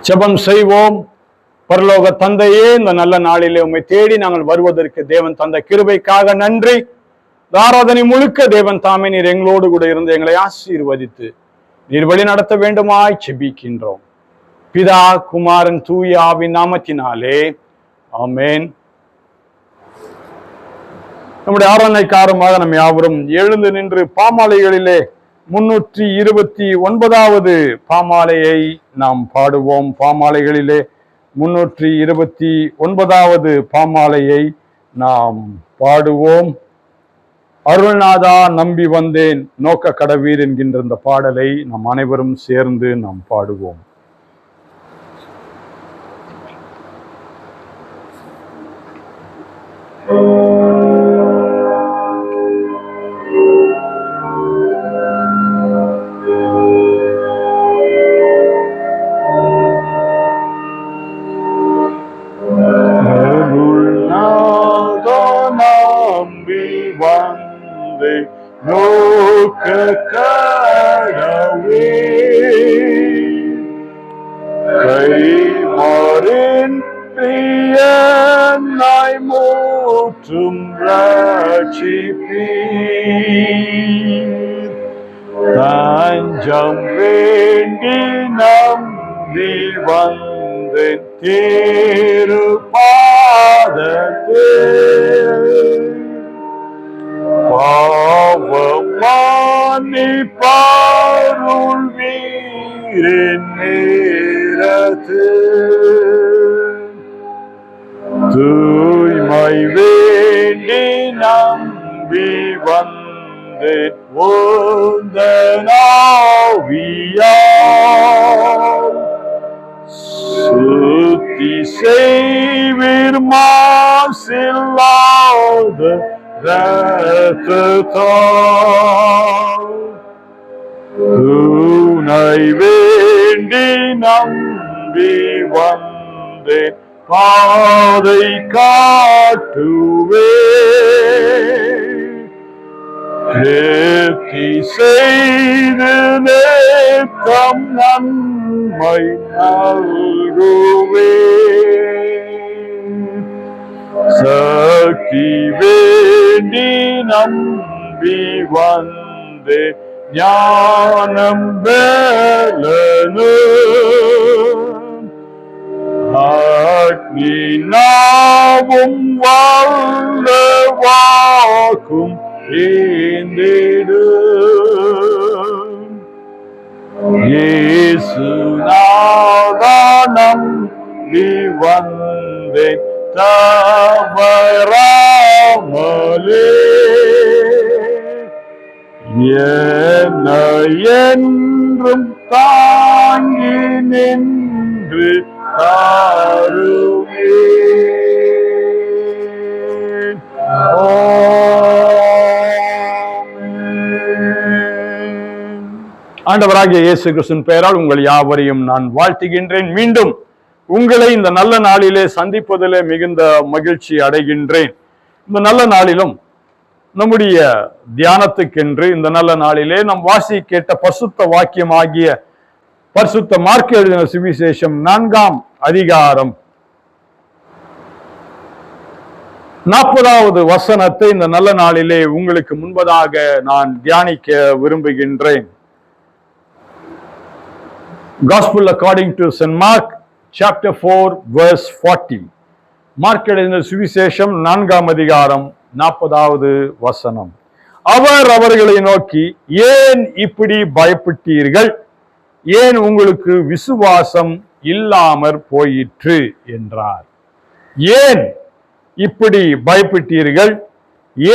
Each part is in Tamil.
ஜெபம் செய்வோம். பரலோக தந்தையே, இந்த நல்ல நாளிலே உம்மை தேடி நாங்கள் வருவதற்கு தேவன் தந்த கிருபைக்காக நன்றி. ஆராதனை முழுக்க தேவன் தாமே நீர் எங்களோடு கூட இருந்து எங்களை ஆசீர்வதித்து நீர் வழி நடத்த வேண்டுமாய் செபிக்கின்றோம். பிதா, குமாரன், தூய ஆவியின் நாமத்தினாலே ஆமென். நம்முடைய ஆராதனைக்காரமாக நம்ம யாவரும் எழுந்து நின்று பாமாலைகளிலே 329வது பாமாலையை நாம் பாடுவோம். பாமாலைகளிலே 329வது பாமாலையை நாம் பாடுவோம். அருள்நாதா நம்பி வந்தேன் நோக்க கடவீர் என்கின்ற இந்த பாடலை நாம் அனைவரும் சேர்ந்து நாம் பாடுவோம். நோக்க கடவே கைமாறின் பிரியனாய் மூற்றும் ரட்சிப்பீர். தஞ்சம் வேண்டி நம்பி வந்தேன் தேரு பாதத்தில். பாவமானி பாருள் வீரின் நேரத்து தூய்மை வேண்டி நம்பி வந்தேன் ஓந்தனாவியால். சுத்தி செய்வீர் மாசில்லாத துணை வேண்டி நம்பி வந்தேன் பாதை காட்டுவே. கேட்கி செய்து நேர்த்தம் நன்மை நல்குவே. சக்தி வேண்டி நம்பி வந்தே ஞானம் வேலனு அக்னி நாவும் வல்ல வாக்கும் ஏந்திடு. இயேசு நாதா நம்பி வந்தேன் தவறாமலே. என்னை என்றும் தாங்கி நின்று தாருவே. ஆண்டவராகிய இயேசு கிறிஸ்துவின் பெயரால் உங்கள் யாவரையும் நான் வாழ்த்துகின்றேன். மீண்டும் உங்களை இந்த நல்ல நாளிலே சந்திப்பதிலே மிகுந்த மகிழ்ச்சி அடைகின்றேன். இந்த நல்ல நாளிலும் நம்முடைய தியானத்துக்கென்று இந்த நல்ல நாளிலே நாம் வாசி கேட்ட பரிசுத்த வாக்கியம் ஆகிய பரிசுத்த மார்க்கு எழுதின சுவிசேஷம் 4ஆம் அதிகாரம் 40வது வசனத்தை இந்த நல்ல நாளிலே உங்களுக்கு முன்பதாக நான் தியானிக்க விரும்புகின்றேன். Gospel according to St. Mark Chapter 4 verse 40. Mark எழுதின சுவிசேஷம் 4ஆம் அதிகாரம் 40வது வசனம். அவர் அவர்களை நோக்கி, ஏன் இப்படி பயப்பட்டீர்கள்? ஏன் உங்களுக்கு விசுவாசம் இல்லாமற் போயிற்று என்றார். ஏன் இப்படி பயப்பட்டீர்கள்?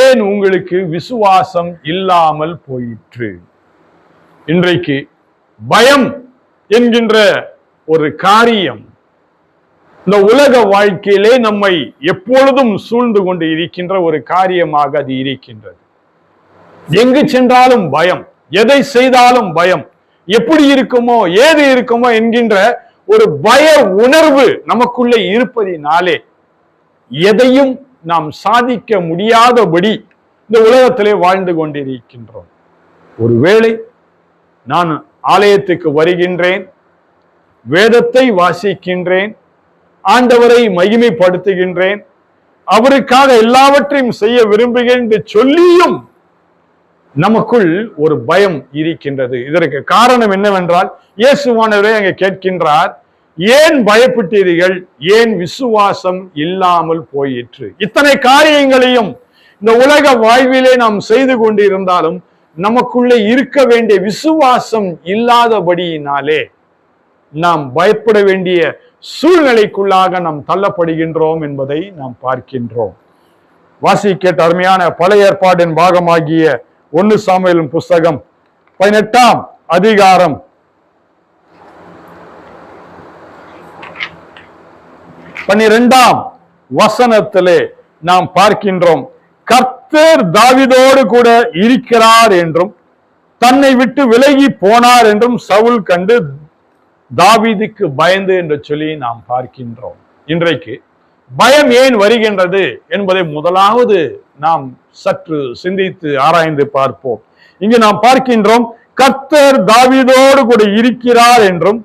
ஏன் உங்களுக்கு விசுவாசம் இல்லாமல் போயிற்று? இன்றைக்கு பயம் என்கின்ற ஒரு காரியம் இந்த உலக வாழ்க்கையிலே நம்மை எப்பொழுதும் சூழ்ந்து கொண்டு இருக்கின்ற ஒரு காரியமாக அது இருக்கின்றது. எங்கு சென்றாலும் பயம், எதை செய்தாலும் பயம், எப்படி இருக்குமோ ஏது இருக்குமோ என்கின்ற ஒரு பய உணர்வு நமக்குள்ளே இருப்பதினாலே எதையும் நாம் சாதிக்க முடியாதபடி இந்த உலகத்திலே வாழ்ந்து கொண்டிருக்கின்றோம். ஒருவேளை நான் ஆலயத்துக்கு வருகின்றேன், வேதத்தை வாசிக்கின்றேன், ஆண்டவரை மகிமைப்படுத்துகின்றேன், அவருக்காக எல்லாவற்றையும் செய்ய விரும்புகிறேன் என்று சொல்லியும் நமக்குள் ஒரு பயம் இருக்கின்றது. இதற்கு காரணம் என்னவென்றால், இயேசுவானவரே அங்கே கேட்கின்றார், ஏன் பயப்பட்டீர்கள், ஏன் விசுவாசம் இல்லாமல் போயிற்று? இத்தனை காரியங்களையும் இந்த உலக வாழ்விலே நாம் செய்து கொண்டிருந்தாலும் நமக்குள்ளே இருக்க வேண்டிய விசுவாசம் இல்லாதபடியினாலே நாம் பயப்பட வேண்டிய சூழ்நிலைக்குள்ளாக நாம் தள்ளப்படுகின்றோம் என்பதை நாம் பார்க்கின்றோம். வாசிக்க அருமையான பழைய ஏற்பாடின் பாகமாகிய 1 சாமுவேலின் புஸ்தகம் 18ஆம் அதிகாரம் 12ஆம் வசனத்திலே நாம் பார்க்கின்றோம், கர்த்தர் தாவீதோடு கூட இருக்கிறார் என்றும் தன்னை விட்டு விலகி போனார் என்றும் சவுல் கண்டு தாவீதுக்கு பயந்து என்று சொல்லி நாம் பார்க்கின்றோம். இன்றைக்கு பயம் ஏன் வருகின்றது என்பதை முதலாவது நாம் சற்று சிந்தித்து ஆராய்ந்து பார்ப்போம். இங்கு நாம் பார்க்கின்றோம், கர்த்தர் தாவீதோடு கூட இருக்கிறார் என்றும்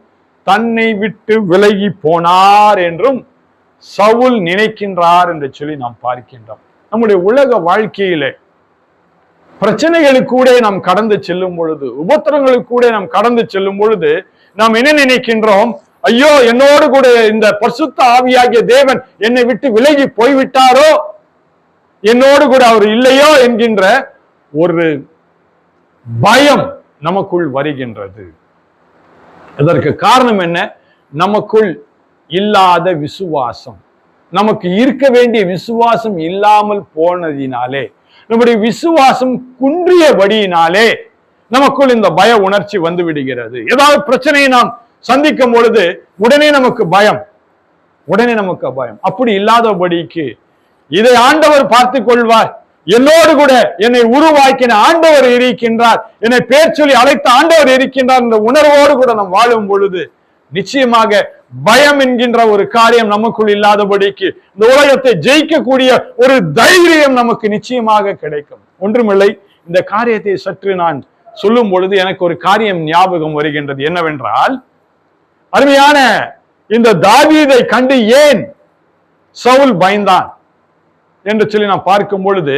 தன்னை விட்டு விலகி போனார் என்றும் சவுல் நினைக்கின்றார் என்று சொல்லி நாம் பார்க்கின்றோம். நம்முடைய உலக வாழ்க்கையிலே பிரச்சனைகளுக்கு கூட நாம் கடந்து செல்லும் பொழுது, உபத்திரங்களுக்கு கூட நாம் கடந்து செல்லும் பொழுது நாம் என்ன நினைக்கின்றோம்? ஐயோ, என்னோடு கூட இந்த பரிசுத்த ஆவியாகிய தேவன் என்னை விட்டு விலகி போய்விட்டாரோ, என்னோடு கூட அவர் இல்லையோ என்கின்ற ஒரு பயம் நமக்குள் வருகின்றது. இதற்கு காரணம் என்ன? நமக்குள் இல்லாத விசுவாசம், நமக்கு இருக்க வேண்டிய விசுவாசம் இல்லாமல் போனதினாலே, நம்முடைய விசுவாசம் குன்றியபடியினாலே நமக்குள் இந்த பய உணர்ச்சி வந்து விடுகிறது. ஏதாவது பிரச்சனையை நாம் சந்திக்கும் பொழுது உடனே நமக்கு பயம். அப்படி இல்லாதபடிக்கு இதை ஆண்டவர் பார்த்து கொள்வார், என்னோடு கூட என்னை உருவாக்கின ஆண்டவர் இருக்கின்றார், என்னை பேர் சொல்லி அழைத்த ஆண்டவர் இருக்கின்றார் என்ற உணர்வோடு கூட நாம் வாழும் பொழுது நிச்சயமாக பயம் என்கின்ற ஒரு காரியம் நமக்குள் இல்லாதபடிக்கு இந்த உலகத்தை ஜெயிக்கக்கூடிய ஒரு தைரியம் நமக்கு நிச்சயமாக கிடைக்கும். ஒன்றுமில்லை, இந்த காரியத்தை சற்று நான் சொல்லும் பொழுது எனக்கு ஒரு காரியம் ஞாபகம் வருகின்றது. என்னவென்றால், அருமையான இந்த தாவீதை கண்டு ஏன் சவுல் பயந்தான் என்று சொல்லி நாம் பார்க்கும் பொழுது,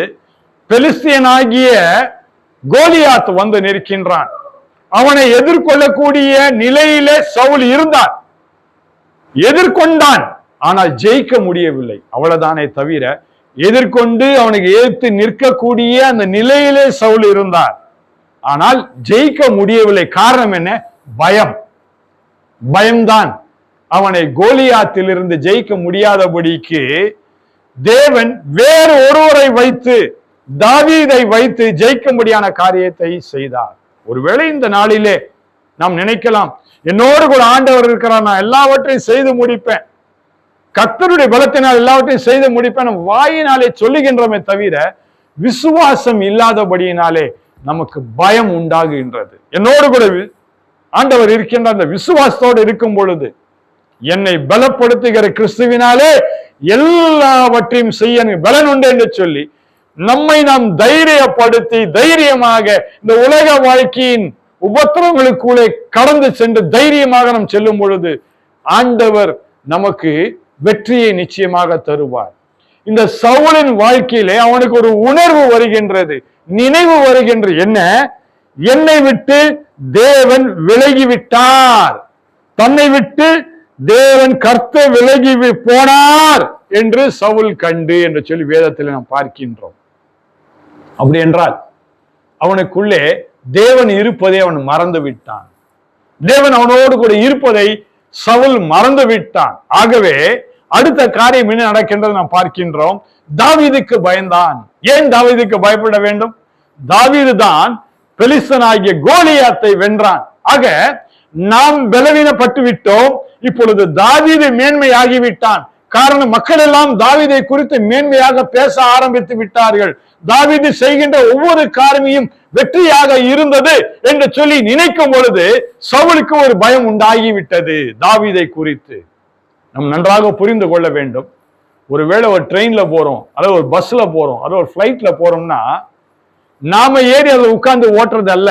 பெலிஸ்தியனாகிய கோலியாத் வந்து நிற்கின்றான். அவனை எதிர்கொள்ளக்கூடிய நிலையிலே சவுல் இருந்தான், எதிர்கொண்டான், ஆனால் ஜெயிக்க முடியவில்லை. அவ்வளவுதானே தவிர எதிர்கொண்டு அவனுக்கு எதிர்த்து நிற்கக்கூடிய அந்த நிலையிலே சவுல் இருந்தார், ஆனால் ஜெயிக்க முடியவில்லை. காரணம் என்ன? பயம்தான் அவனை கோலியாத்திலிருந்து ஜெயிக்க முடியாதபடிக்கு தேவன் வேறு ஒருவரை வைத்து, தாவீதை வைத்து ஜெயிக்க முடியாத காரியத்தை செய்தார். ஒருவேளை இந்த நாளிலே நாம் நினைக்கலாம், என்னோடு கூட ஆண்டவர் இருக்கிறார், நான் எல்லாவற்றையும் செய்து முடிப்பேன், கர்த்தருடைய பலத்தினால் எல்லாவற்றையும் செய்து முடிப்பேன், வாயினாலே சொல்லுகின்றமே தவிர விசுவாசம் இல்லாதபடியினாலே நமக்கு பயம் உண்டாகுகின்றது. என்னோடு கூட ஆண்டவர் இருக்கின்ற அந்த விசுவாசத்தோடு இருக்கும் பொழுது, என்னை பலப்படுத்துகிற கிறிஸ்துவினாலே எல்லாவற்றையும் செய்ய பலன் உண்டு என்று சொல்லி நம்மை நாம் தைரியப்படுத்தி தைரியமாக இந்த உலக வாழ்க்கையின் உபத்திரங்களுக்குள்ளே கடந்து சென்று தைரியமாக நாம் செல்லும் பொழுது ஆண்டவர் நமக்கு வெற்றியை நிச்சயமாக தருவார். இந்த சவுலின் வாழ்க்கையிலே அவனுக்கு ஒரு உணர்வு வருகின்றது, நினைவு வருகின்றது. என்ன? என்னை விட்டு தேவன் விலகிவிட்டார், தன்னை விட்டு தேவன் கர்த்தர் விலகி போனார் என்று சவுல் கண்டு என்று சொல்லி வேதத்தில் நாம் பார்க்கின்றோம். அப்படி என்றால் அவனுக்குள்ளே தேவன் இருப்பதை அவன் மறந்து விட்டான், தேவன் அவனோடு கூட இருப்பதை சவுல் மறந்து விட்டான். ஆகவே அடுத்த காரியம் என்ன நடக்கின்றது நாம் பார்க்கின்றோம். தாவீதுக்கு பயந்தான். ஏன் தாவீதுக்கு பயப்பட வேண்டும்? தாவீது தான் பெலிஸ்தனாகிய கோலியாத்தை வென்றான். ஆக நாம் பலவீனப்பட்டு விட்டோம், இப்பொழுது தாவீது மேன்மையாகிவிட்டான். காரணம், மக்கள் எல்லாம் தாவீதை குறித்து மேன்மையாக பேச ஆரம்பித்து விட்டார்கள். தாவீது செய்கின்ற ஒவ்வொரு காரியமும் வெற்றியாக இருந்தது என்று சொல்லி நினைக்கும் பொழுது சவுலுக்கு ஒரு பயம் உண்டாகிவிட்டது தாவீதை குறித்து. நம்ம நன்றாக புரிந்து கொள்ள வேண்டும். ஒருவேளை ஒரு ட்ரெயின்ல போறோம், அல்லது ஒரு பஸ்ல போறோம், அல்லது ஒரு பிளைட்ல போறோம்னா நாம ஏறி அதை உட்கார்ந்து ஓட்டுறது அல்ல,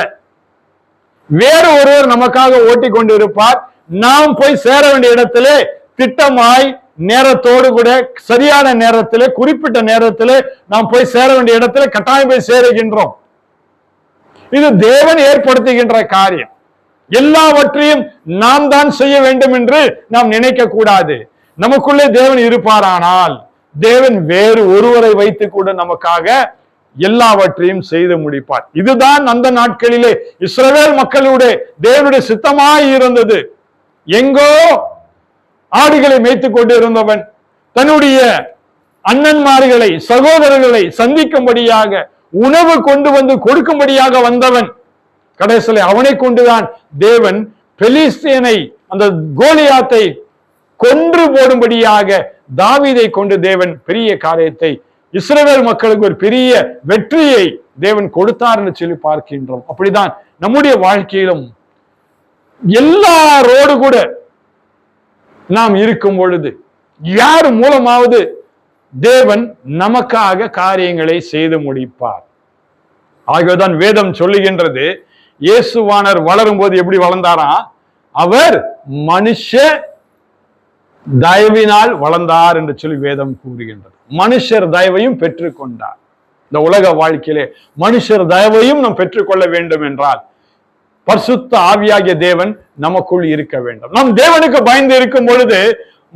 வேறு ஒருவர் நமக்காக ஓட்டி கொண்டு இருப்பார். நாம் போய் சேர வேண்டிய இடத்திலே திட்டமாய் நேரத்தோடு கூட சரியான நேரத்திலே குறிப்பிட்ட நேரத்திலே நாம் போய் சேர வேண்டிய இடத்திலே கட்டாயம் போய் சேருகின்றோம். இது தேவன் ஏற்படுத்துகின்ற காரியம். எல்லாவற்றையும் நாம் தான் செய்ய வேண்டும் என்று நாம் நினைக்க கூடாது. நமக்குள்ளே தேவன் இருப்பாரானால் தேவன் வேறு ஒருவரை வைத்து கூட நமக்காக எல்லாவற்றையும் செய்து முடிப்பார். இதுதான் அந்த நாட்களிலே இஸ்ரவேல் மக்களுடைய தேவனுடைய சித்தமாய் இருந்தது. எங்கோ ஆடுகளை மேய்த்துக் கொண்டு இருந்தவன் தன்னுடைய அண்ணன்மார்களை சகோதரர்களை சந்திக்கும்படியாக உணவு கொண்டு வந்து கொடுக்கும்படியாக வந்தவன். கடைசியில் அவனை கொண்டுதான் தேவன் பெலிஸ்தியனை, அந்த கோலியாத்தை கொன்று போடும்படியாக தாவீதை கொண்டு தேவன் பெரிய காரியத்தை, இஸ்ரவேல் மக்களுக்கு ஒரு பெரிய வெற்றியை தேவன் கொடுத்தார் என்று சொல்லி பார்க்கின்றோம். அப்படிதான் நம்முடைய வாழ்க்கையிலும் எல்லாரோடு கூட நாம் இருக்கும் பொழுது யார் மூலமாவது தேவன் நமக்காக காரியங்களை செய்து முடிப்பார். ஆகவேதான் வேதம் சொல்லுகின்றது, இயேசுவானர் வளரும் போது எப்படி வளர்ந்தாராம்? அவர் மனுஷ தயவினால் வளர்ந்தார் என்று சொல்லி வேதம் கூறுகின்றது. மனுஷர் தயவையும் பெற்றுக்கொண்டார். இந்த உலக வாழ்க்கையிலே மனுஷர் தயவையும் நாம் பெற்றுக்கொள்ள வேண்டும் என்றால் பரிசுத்த ஆவியாகிய தேவன் நமக்குள் இருக்க வேண்டும். நாம் தேவனுக்கு பயந்து இருக்கும் பொழுது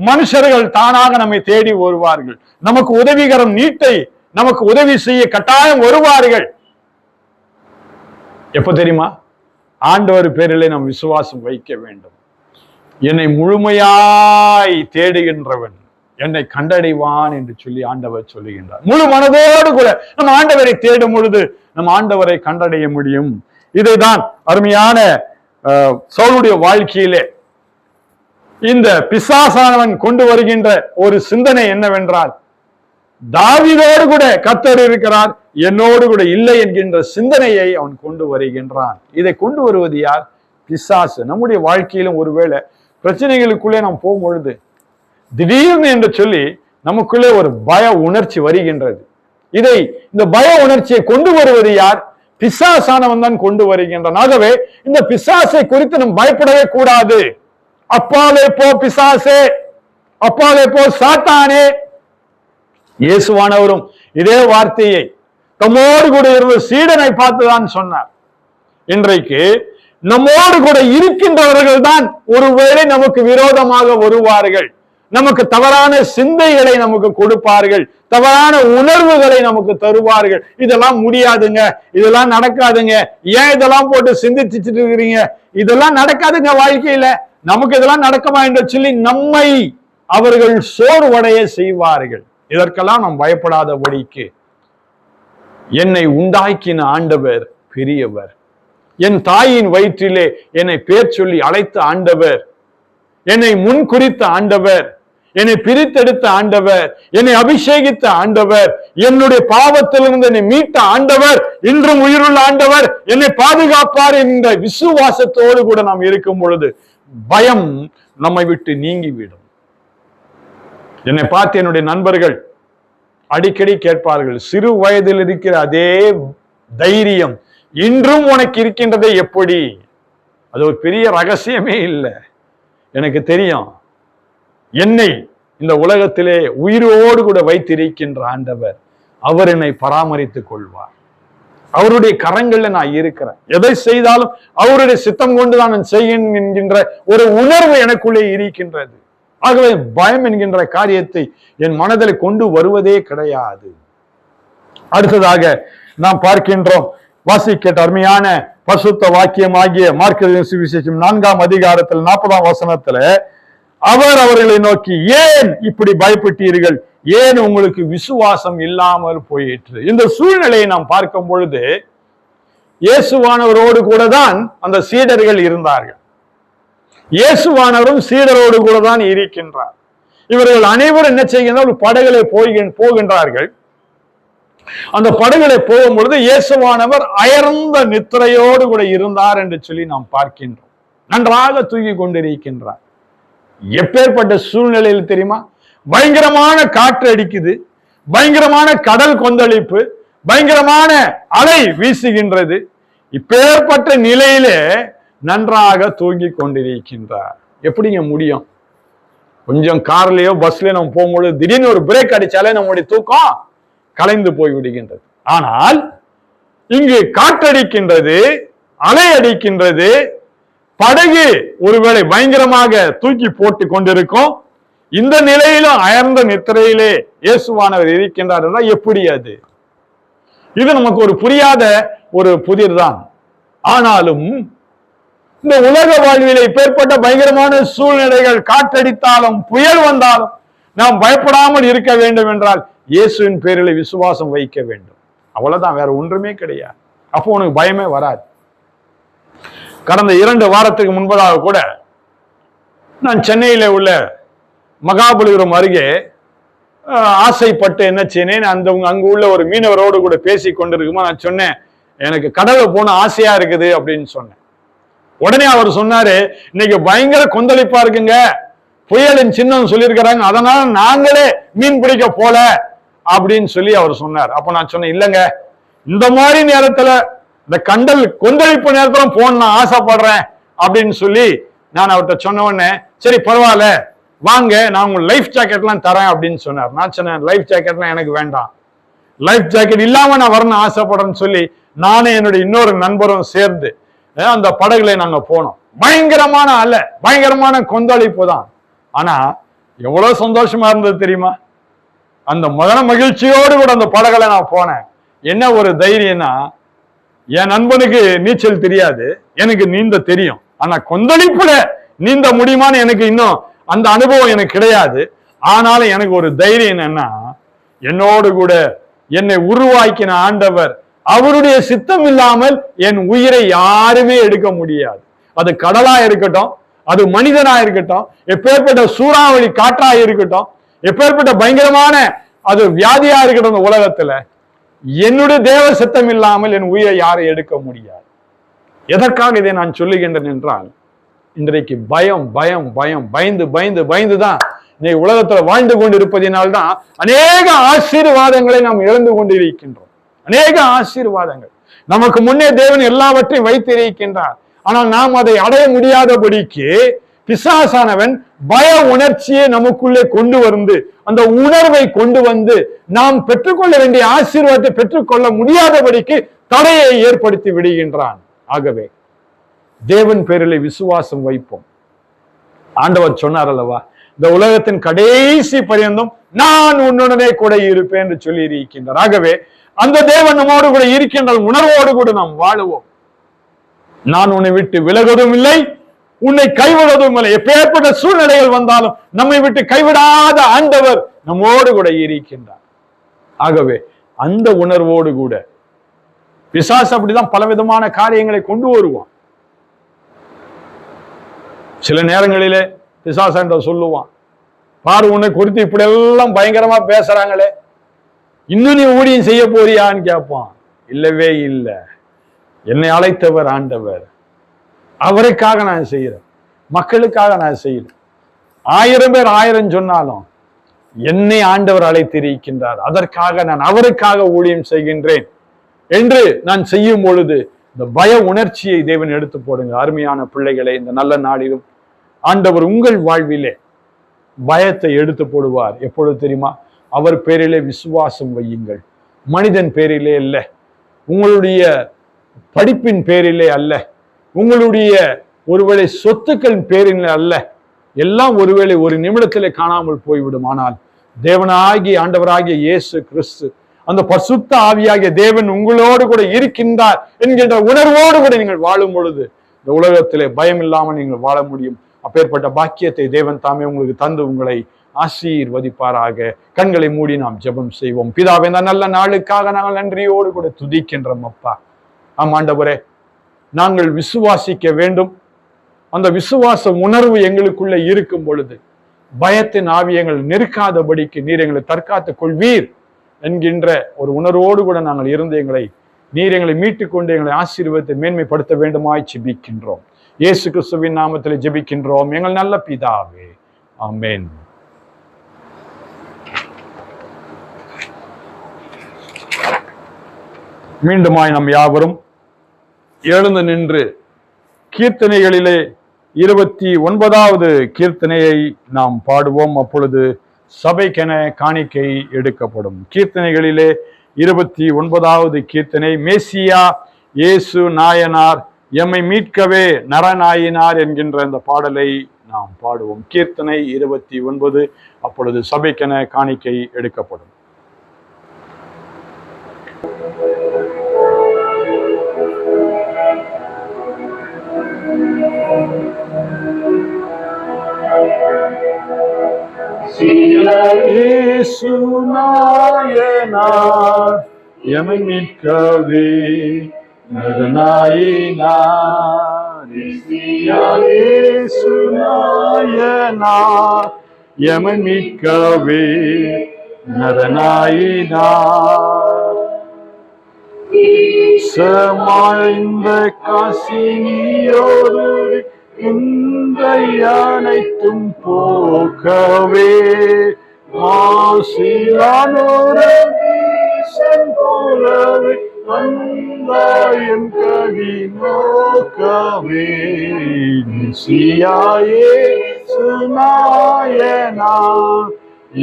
மனுஷர்கள் தானாக நம்மை தேடி வருவார்கள். நமக்கு உதவிகரம் நீட்டை நமக்கு உதவி செய்ய கட்டாயம் வருவார்கள். எப்ப தெரியுமா? ஆண்டவர் பேரிலே நாம் விசுவாசம் வைக்க வேண்டும். என்னை முழுமையாய் தேடுகின்றவன் என்னை கண்டடைவான் என்று சொல்லி ஆண்டவர் சொல்லுகின்றார். முழு மனதோடு கூட நம் ஆண்டவரை தேடும் பொழுது நம் ஆண்டவரை கண்டடைய முடியும். இதைதான் அருமையான சவுலுடைய வாழ்க்கையிலே இந்த பிசாசானவன் கொண்டு வருகின்ற ஒரு சிந்தனை என்னவென்றால், தாவீதோடு கூட கர்த்தர் இருக்கிறார், என்னோடு கூட இல்லை என்கின்ற சிந்தனையை அவன் கொண்டு வருகின்றான். இதை கொண்டு வருவது யார்? பிசாசு. நம்முடைய வாழ்க்கையிலும் ஒருவேளை பிரச்சனைகளுக்குள்ளே நாம் போகும் பொழுது திடீர்னு என்று சொல்லி நமக்குள்ளே ஒரு பய உணர்ச்சி வருகின்றது. இந்த பய உணர்ச்சியை கொண்டு வருவது யார்? பிசாசானவன் தான் கொண்டு வருகின்றான். ஆகவே இந்த பிசாசை குறித்து நாம் பயப்படவே கூடாது. அப்பாலே போ பிசாசே, அப்பாலே போ சாத்தானே. இயேசுவானவரும் இதே வார்த்தையை தம்மோடு கூட இருந்த சீடனை பார்த்துதான் சொன்னார். இன்றைக்கு நம்மோடு கூட இருக்கின்றவர்கள் தான் ஒருவேளை நமக்கு விரோதமாக வருவார்கள், நமக்கு தவறான சிந்தைகளை நமக்கு கொடுப்பார்கள், தவறான உணர்வுகளை நமக்கு தருவார்கள். இதெல்லாம் முடியாதுங்க, இதெல்லாம் நடக்காதுங்க, ஏன் இதெல்லாம் போட்டு சிந்திச்சுட்டு இருக்கிறீங்க, இதெல்லாம் நடக்காதுங்க வாழ்க்கையில, நமக்கு இதெல்லாம் நடக்குமா என்று சொல்லி நம்மை அவர்கள் சோர்வடைய செய்வார்கள். இதற்கெல்லாம் நாம் பயப்படாதபடிக்கு என்னை உண்டாக்கின ஆண்டவர் பெரியவர், என் தாயின் வயிற்றிலே என்னை பேர் சொல்லி அழைத்த ஆண்டவர், என்னை முன் குறித்த ஆண்டவர், என்னை பிரித்தெடுத்த ஆண்டவர், என்னை அபிஷேகித்த ஆண்டவர், என்னுடைய பாவத்திலிருந்து என்னை மீட்ட ஆண்டவர், இன்றும் உயிருள்ள ஆண்டவர் என்னை பாதுகாப்பார் என்ற விசுவாசத்தோடு கூட நாம் இருக்கும் பொழுது பயம் நம்மை விட்டு நீங்கிவிடும். என்னை பார்த்து என்னுடைய நண்பர்கள் அடிக்கடி கேட்பார்கள், சிறு வயதில் இருக்கிற அதே தைரியம் இன்றும் உனக்கு இருக்கின்றதே எப்படி? அது ஒரு பெரிய ரகசியமே இல்லை. எனக்கு தெரியும், என்னை இந்த உலகத்திலே உயிரோடு கூட வைத்திருக்கின்ற ஆண்டவர், அவர் என்னை பராமரித்துக் கொள்வார். அவருடைய கரங்கள்ல நான் இருக்கிறேன். எதை செய்தாலும் அவருடைய சித்தம் கொண்டுதான் நான் செய்கிறேன் என்கின்ற ஒரு உணர்வு எனக்குள்ளே இருக்கின்றது. ஆகவே பயம் என்கின்ற காரியத்தை என் மனதில் கொண்டு வருவதே கிடையாது. அடுத்ததாக நாம் பார்க்கின்றோம், வாசிக்க அருமையான பரிசுத்த வாக்கியமாகிய மார்க்கு சுவிசேஷம் 4ஆம் அதிகாரத்தில் 40ஆம் வசனத்துல அவர் அவர்களை நோக்கி, ஏன் இப்படி பயப்பட்டீர்கள்? ஏன் உங்களுக்கு விசுவாசம் இல்லாமல் போயிற்று? இந்த சூழ்நிலையை நாம் பார்க்கும் பொழுது இயேசுவானவரோடு கூட தான் அந்த சீடர்கள் இருந்தார்கள். இயேசுவானவரும் சீடரோடு கூட தான் இருக்கின்றார். இவர்கள் அனைவரும் என்ன செய்கின்றார்கள்? படகுகளை போகின்றார்கள். அந்த படகுகளை போகும் பொழுது இயேசுவானவர் அயர்ந்த நித்திரையோடு கூட இருந்தார் என்று சொல்லி நாம் பார்க்கின்றோம். நன்றாக தூங்கி கொண்டிருக்கின்றார். எப்பேற்பட்ட சூழ்நிலையில் தெரியுமா? பயங்கரமான காற்று அடிக்குது, பயங்கரமான கடல் கொந்தளிப்பு, பயங்கரமான அலை வீசுகின்றது. இப்பேற்பட்ட நிலையிலே நன்றாக தூங்கி கொண்டிருக்கின்றார். எப்படிங்க முடியும்? கொஞ்சம் கார்லயோ பஸ்லயோ நம்ம போகும்போது திடீர்னு ஒரு பிரேக் அடிச்சாலே நம்முடைய தூக்கம் கலைந்து போய் விடுகின்றது. ஆனால் இங்கு காற்றடிக்கின்றது, அலை அடிக்கின்றது, படகு ஒருவேளை பயங்கரமாக தூக்கி போட்டு கொண்டிருக்கும். இந்த நிலையிலும் அயர்ந்த நித்திரையிலே இயேசுவானவர் இருக்கின்றார் என்றால் எப்படி அது? இது நமக்கு ஒரு புரியாத ஒரு புதிர்தான். ஆனாலும் இந்த உலக வாழ்விலே இப்பேற்பட்ட பயங்கரமான சூழ்நிலைகள், காற்றடித்தாலும் புயல் வந்தாலும் நாம் பயப்படாமல் இருக்க வேண்டும் என்றால் இயேசுவின் பேரில் விசுவாசம் வைக்க வேண்டும். அவ்வளவுதான், வேற ஒன்றுமே கிடையாது. அப்போ உனக்கு பயமே வராது. கடந்த 2 வாரத்துக்கு முன்பதாக கூட நான் சென்னையில உள்ள மகாபலிபுரம் அருகே ஆசைப்பட்டு என்ன செய்யனேன், அங்கு உள்ள ஒரு மீனவரோடு கூட பேசி கொண்டிருக்குமா நான் சொன்னேன், எனக்கு கடலை போன ஆசையா இருக்குது அப்படின்னு சொன்னேன். உடனே அவர் சொன்னாரு, இன்னைக்கு பயங்கர கொந்தளிப்பா இருக்குங்க, புயலின் சின்னம் சொல்லியிருக்கிறாங்க, அதனால நாங்களே மீன் பிடிக்க போல அப்படின்னு சொல்லி அவர் சொன்னார். அப்ப நான் சொன்னேன், இல்லைங்க, இந்த மாதிரி நேரத்துல இந்த கண்டல் கொந்தளிப்பு நேரத்துல போன நான் ஆசைப்படுறேன் அப்படின்னு சொல்லி நான் அவர்கிட்ட சொன்ன உடனே, சரி பரவாயில்ல வாங்க, நான் உங்க லைஃப் ஜாக்கெட்லாம் தரேன் அப்படின்னு சொன்னார். நான் சொன்னேன், லைஃப் ஜாக்கெட்லாம் எனக்கு வேண்டாம், லைஃப் ஜாக்கெட் இல்லாம நான் வரணும் ஆசைப்படுறேன்னு சொல்லி நானே என்னுடைய இன்னொரு நண்பரும் சேர்ந்து அந்த படகுல நாங்க போனோம். பயங்கரமான அலை, பயங்கரமான கொந்தளிப்பு தான். ஆனா எவ்வளவு சந்தோஷமா இருந்தது தெரியுமா? அந்த மகிழ்ச்சியோடு கூட அந்த படகுல நான் போனேன். என்ன ஒரு தைரியம்னா, என் நண்பனுக்கு நீச்சல் தெரியாது, எனக்கு நீந்த தெரியும். ஆனா கொந்தளிப்புல நீந்த முடியுமான்னு எனக்கு இன்னும் அந்த அனுபவம் எனக்கு கிடையாது. ஆனாலும் எனக்கு ஒரு தைரியம் என்னன்னா, என்னோடு கூட என்னை உருவாக்கின ஆண்டவர், அவருடைய சித்தம் இல்லாமல் என் உயிரை யாருமே எடுக்க முடியாது. அது கடலா இருக்கட்டும், அது மனிதனா இருக்கட்டும், எப்பேற்பட்ட சூறாவளி காற்றா இருக்கட்டும், எப்பேற்பட்ட பயங்கரமான அது வியாதியா இருக்கட்டும், இந்த உலகத்துல என்னுடைய தேவ சித்தம் இல்லாமல் என் உயிரை யாரும் எடுக்க முடியாது. எதற்காக இதை நான் சொல்லுகின்றேன் என்றால், இன்றைக்கு பயம் பயம் பயம் பயந்து பயந்து பயந்துதான் நீ உலகத்துல வாழ்ந்து கொண்டு இருப்பதினால்தான் அநேக ஆசீர்வாதங்களை நாம் இழந்து கொண்டிருக்கின்றோம். அநேக ஆசீர்வாதங்கள் நமக்கு முன்னே தேவன் எல்லாவற்றையும் வைத்திருக்கின்றார். ஆனால் நாம் அதை அடைய முடியாதபடிக்கு பிசாசானவன் பய உணர்ச்சியை நமக்குள்ளே கொண்டு வந்து, அந்த உணர்வை கொண்டு வந்து நாம் பெற்றுக்கொள்ள வேண்டிய ஆசீர்வாதத்தை பெற்றுக்கொள்ள முடியாதபடிக்கு தடையை ஏற்படுத்தி விடுகின்றான். ஆகவே தேவன் பேரிலே விசுவாசம் வைப்போம். ஆண்டவர் சொன்னார் அல்லவா, இந்த உலகத்தின் கடைசி பரியந்தம் நான் உன்னுடனே கூட இருப்பேன் என்று சொல்லி இருக்கின்றார். ஆகவே அந்த தேவன் நம்மோடு கூட இருக்கின்ற உணர்வோடு கூட நாம் வாழுவோம். நான் உன்னை விட்டு விலகுவதும் இல்லை, உன்னை கைவிடுவதும் இல்லை. எப்பேற்பட்ட சூழ்நிலைகள் வந்தாலும் நம்மை விட்டு கைவிடாத ஆண்டவர் நம்மோடு கூட இருக்கின்றார். ஆகவே அந்த உணர்வோடு கூட பிசாசு அப்படிதான் பலவிதமான காரியங்களை கொண்டு வருவான். சில நேரங்களிலே பிசாசு சொல்லுவான், பாரு உன்னை குறித்து இப்படி எல்லாம் பயங்கரமா பேசுறாங்களே, இன்னும் நீ ஊழியம் செய்ய போறியான்னு கேட்பான். இல்லவே இல்லை, என்னை அழைத்தவர் ஆண்டவர், அவருக்காக நான் செய்யறேன், மக்களுக்காக நான் செய்யறேன். 1000 பேர் 1000 சொன்னாலும் என்னை ஆண்டவர் அழைத்திருக்கின்றார், அதற்காக நான் அவருக்காக ஊழியம் செய்கின்றேன் என்று நான் செய்யும் பொழுது இந்த பய உணர்ச்சியை தேவன் எடுத்து போடுங்க. அருமையான பிள்ளைகளை, இந்த நல்ல நாளிலும் ஆண்டவர் உங்கள் வாழ்விலே பயத்தை எடுத்து போடுவார். எப்பொழுது தெரியுமா? அவர் பேரிலே விசுவாசம் வையுங்கள். மனிதன் பேரிலே அல்ல, உங்களுடைய படிப்பின் பேரிலே அல்ல, உங்களுடைய ஒருவேளை சொத்துக்களின் பேரிலே அல்ல. எல்லாம் ஒருவேளை ஒரு நிமிடத்திலே காணாமல் போய்விடும். ஆனால் தேவனாகிய ஆண்டவராகிய இயேசு கிறிஸ்து, அந்த பரிசுத்த ஆவியாகிய தேவன் உங்களோடு கூட இருக்கின்றார் என்கின்ற உணர்வோடு கூட நீங்கள் வாழும் பொழுது இந்த உலகத்திலே பயம் இல்லாமல் நீங்கள் வாழ முடியும். அப்பேற்பட்ட பாக்கியத்தை தேவன் தாமே உங்களுக்கு தந்து உங்களை ஆசீர்வதிப்பாராக. கண்களை மூடி நாம் ஜெபம் செய்வோம். பிதாவே, இந்த நல்ல நாளுக்காக நாங்கள் நன்றியோடு கூட துதிக்கின்றோம். அப்பா, ஆம் ஆண்டவரே, நாங்கள் விசுவாசிக்க வேண்டும். அந்த விசுவாச உணர்வு எங்களுக்குள்ள இருக்கும் பொழுது பயத்தின் ஆவியங்கள் நெருக்காதபடிக்கு நீர் எங்களை தற்காத்துக் கொள்வீர் என்கின்ற ஒரு உணர்வோடு கூட நாங்கள் இருந்து நீர் எங்களை மீட்டுக் கொண்டு எங்களை ஆசீர்வாதத்தை மேன்மைப்படுத்த வேண்டுமாய் ஜெபிக்கின்றோம். இயேசு கிறிஸ்துவின் நாமத்தில் ஜெபிக்கின்றோம் எங்கள் நல்ல பிதாவே, ஆமென். மீண்டுமாய் நம் யாவரும் எழுந்து நின்று கீர்த்தனைகளிலே 29வது கீர்த்தனையை நாம் பாடுவோம். அப்பொழுது சபைக்கென காணிக்கை எடுக்கப்படும். கீர்த்தனைகளிலே 29வது கீர்த்தனை, மேசியா இயேசு நாயனார் எம்மை மீட்கவே நரநாயினார் என்கின்ற இந்த பாடலை நாம் பாடுவோம். கீர்த்தனை 29. அப்பொழுது சபைக்கென காணிக்கை எடுக்கப்படும். இயேசு நாயனார் எம்மை மீட்கவே நரநாயினார். இயேசு நாயனார் எம்மை மீட்கவே நரநாயினார். சமாய்ந்த காசினியோடு இந்த அனைத்தும் போக்கவே மாசிலானோரீசன் போலவே வந்தாயன் கவி நோக்கவே. நிசியாயே சுனாயனா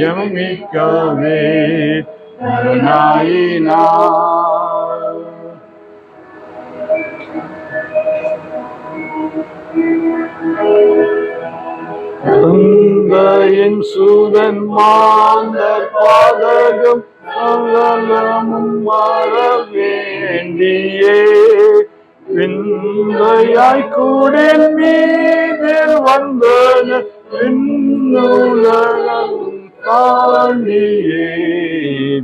எம்மை மீட்கவே நரநாயினா. தந்தையின் சூதன் மாந்தர் பாதகம் அகலமும் மாற வேண்டியே விந்தையாய் கூடின் மீதில் வந்தன விண்ணுலகம் தாண்டியே.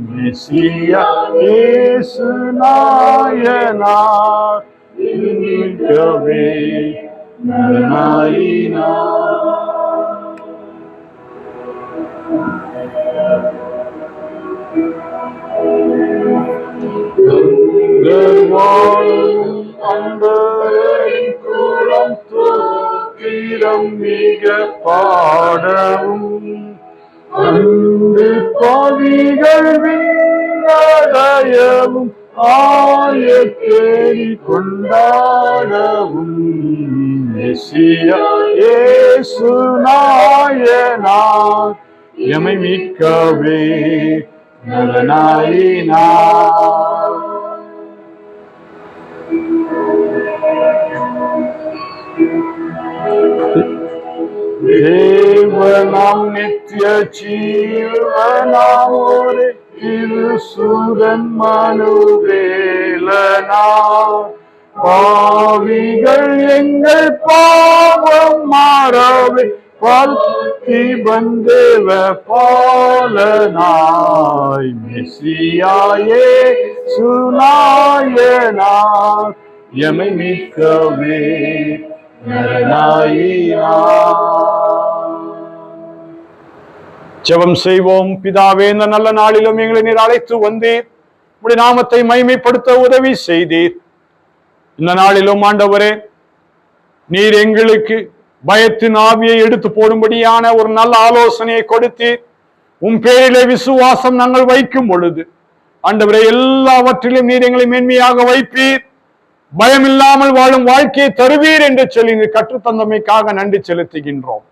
மெசியா இயேசு நாயனார் மீட்கவே நரநாயினார். கூடம் தோத்திரம் மிக பாடவும் அன்பு பாவிகள் விண்ணடையவும் ஆயத்தேறி கொண்டாடவும். மெசியா இயேசு நாயனார் எம்மை மீட்கவே நரநாயினார். தேவனாம் நித்திய ஜீவனாம் ஒரே திருசூதன் மனுவேலனார் பாவிகள் எங்கள் பாவம் மாறவே வாழ்த்தி வந்தேவ பாலனாய். மெசியாயே சுனாயனார் எம்மை மீட்கவே நரநாயினார். ஜெபம் செய்வோம். பிதாவே, இந்த நல்ல நாளிலும் எங்களை நீர் அழைத்து வந்தீர், உம்முடைய நாமத்தை மகிமைப்படுத்த உதவி செய்தீர். இந்த நாளிலும் ஆண்டவரே, நீர் எங்களுக்கு பயத்தின் ஆவியை எடுத்து போடும்படியான ஒரு நல்ல ஆலோசனையை கொடுத்தீர். உம் பேரிலே விசுவாசம் நாங்கள் வைக்கும் பொழுது ஆண்டவரே, எல்லாவற்றிலும் நீர் எங்களை மேன்மையாக வைப்பீர், பயமில்லாமல் வாழும் வாழ்க்கையை தருவீர் என்று சொல்லி நீர் கற்றுத்தந்தமைக்காக நன்றி செலுத்துகின்றோம்.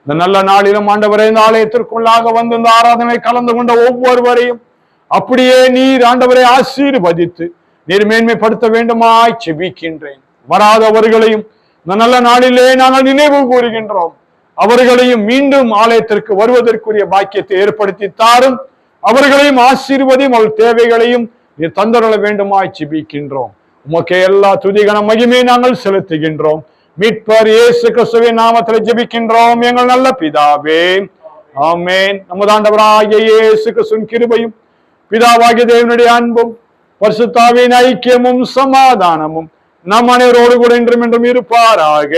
இந்த நல்ல நாளிலும் ஆண்டவரே, இந்த ஆலயத்திற்குள்ளாக வந்து இந்த ஆராதனை கலந்து கொண்ட ஒவ்வொருவரையும் அப்படியே நீர் ஆண்டவரை ஆசீர்வதித்து நீர் மேன்மைப்படுத்த வேண்டுமாய் செபிக்கின்றேன். வராதவர்களையும் இந்த நல்ல நாளிலே நாங்கள் நினைவு கூறுகின்றோம். அவர்களையும் மீண்டும் ஆலயத்திற்கு வருவதற்குரிய பாக்கியத்தை ஏற்படுத்தி தாரும். அவர்களையும் ஆசீர்வதியும் அவள் தேவைகளையும் நீர் தந்தருள வேண்டுமாய் செபிக்கின்றோம். உமக்கே எல்லா துதிகன மகிமையை நாங்கள் செலுத்துகின்றோம். மீட்பர் இயேசு கிறிஸ்துவின் நாமத்தில் ஜெபிக்கின்றோம் எங்கள் நல்ல பிதாவே, ஆமென். நமது ஆண்டவராகிய இயேசு கிறிஸ்துவின் கிருபையும் பிதாவாகிய தேவனுடைய அன்பும் பரிசுத்தாவின் ஐக்கியமும் சமாதானமும் நம் அனைவரோடு கூட இன்றும் என்றும் இருப்பாராக.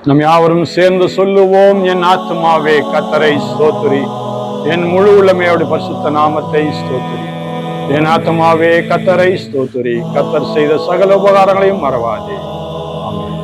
நம் யாவரும் சேர்ந்து சொல்லுவோம். என் ஆத்துமாவே கர்த்தரை ஸ்தோத்திரி, என் முழு உள்ளமையோடு பரிசுத்த நாமத்தை ஸ்தோத்திரி. என் ஆத்மாவே கர்த்தரை ஸ்தோத்திரி, கர்த்தர் செய்த சகல உபகாரங்களையும் மறவாதே. ஆமென்.